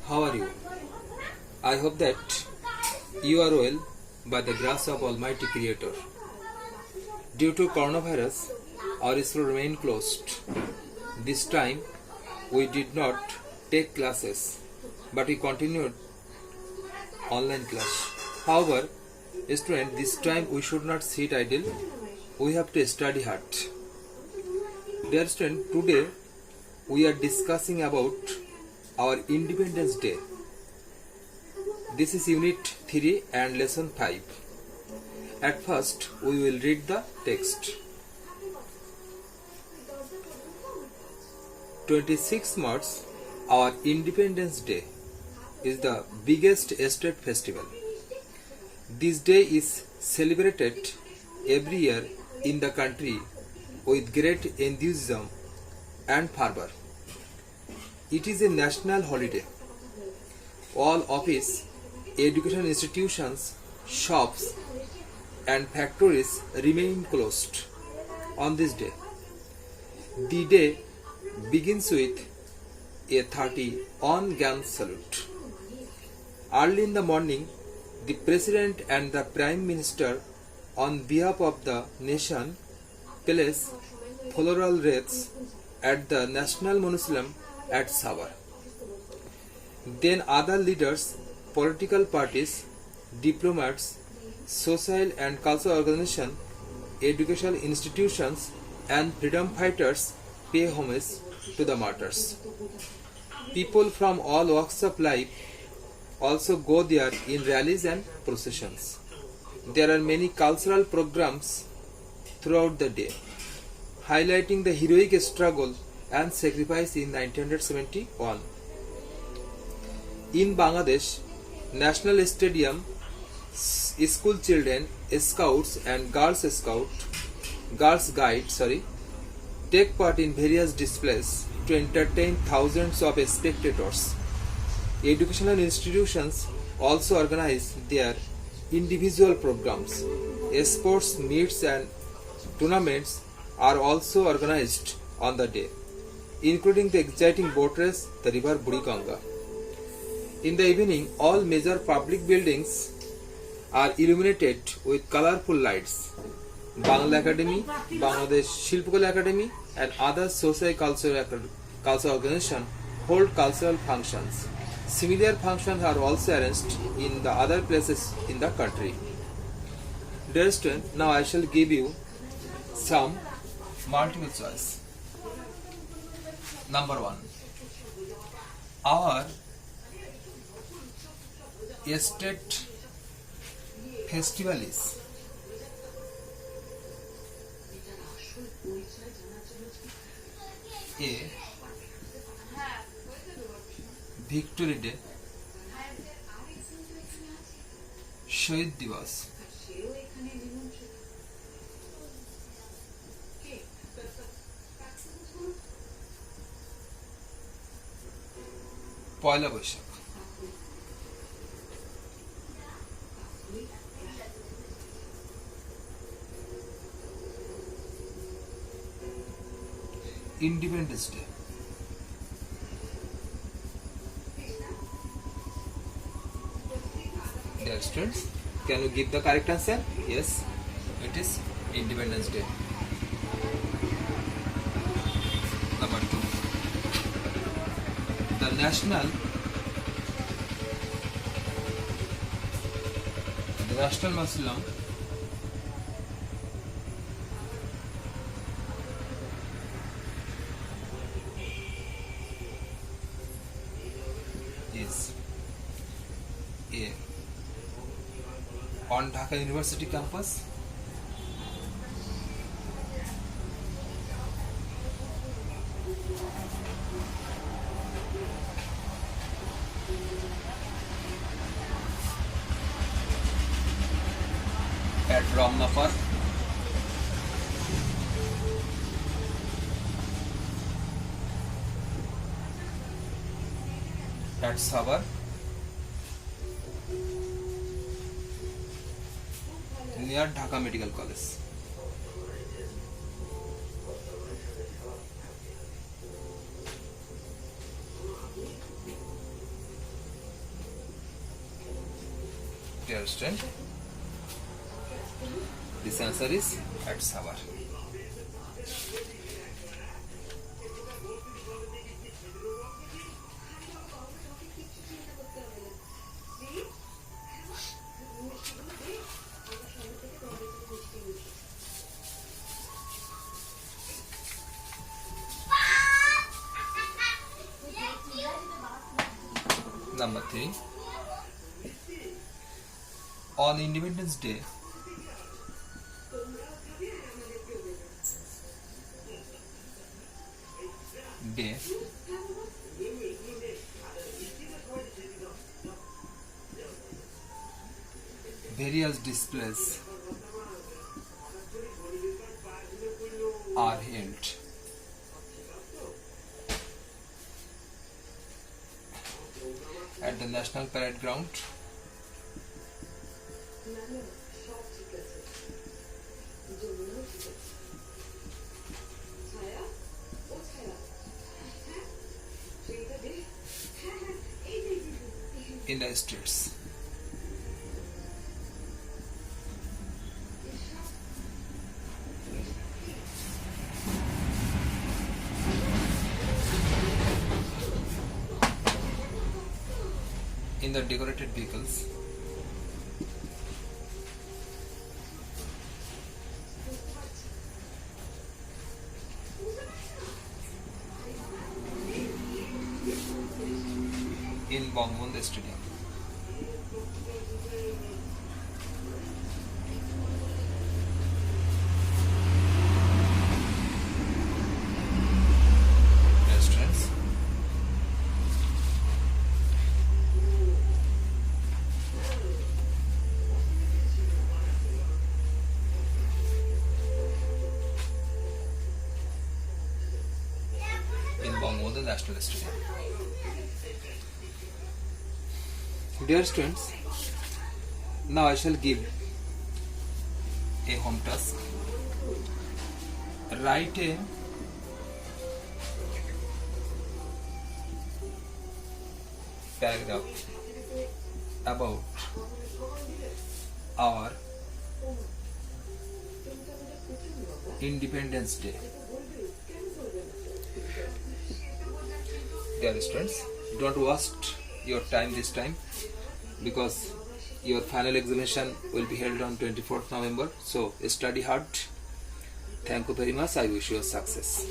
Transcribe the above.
How are you? I hope that you are well by the grace of Almighty Creator. Due to coronavirus, our school remained closed. This time, we did not take classes, but we continued online class. However, students, this time we should not sit idle. We have to study hard. Dear students, today we are discussing about our Independence Day. This is Unit 3 and Lesson 5. At first, we will read the text. 26 March, our Independence Day, is the biggest state festival. This day is celebrated every year in the country with great enthusiasm and fervor. It is a national holiday. All office, education institutions, shops and factories remain closed on this day. The day begins with a 30-on-gun salute. Early in the morning, the President and the Prime Minister, on behalf of the nation, place floral wreaths at the National Museum at Savar. Then other leaders, political parties, diplomats, social and cultural organizations, educational institutions and freedom fighters pay homage to the martyrs. People from all walks of life also go there in rallies and processions. There are many cultural programs throughout the day, highlighting the heroic struggle and sacrifice in 1971. In Bangladesh, National Stadium, school children, scouts and girls guide, take part in various displays to entertain thousands of spectators. Educational institutions also organize their individual programs. Sports meets and tournaments are also organized on the day, including the exciting boat race, the river Buriganga. In the evening, all major public buildings are illuminated with colorful lights. Bangla Academy, Bangladesh Shilpakala Academy and other socio-cultural organizations hold cultural functions. Similar functions are also arranged in the other places in the country. Dear students, now I shall give you some multiple choice. Number 1. Our state festival is A. Victory Day, Shahid Divas, Poila Boishakh. Independence Day. Dear students, can you give the correct answer? Yes, it is Independence Day. Number 2. The National Museum is A. on Dhaka University campus, at Ramnapar, at Savar, near Dhaka Medical College. Dear student, this answer is at Savar. Number 3. On Independence Day, various displays are held. At the National Parade Ground, in the streets. In the decorated vehicles. In Bangabandhu Stadium. Restaurants. In Bangabandhu National Stadium. Dear students, now I shall give a home task. Write a paragraph about our Independence Day. Dear students, don't waste your time this time, because your final examination will be held on 24th November. So study hard. Thank you very much. I wish you success.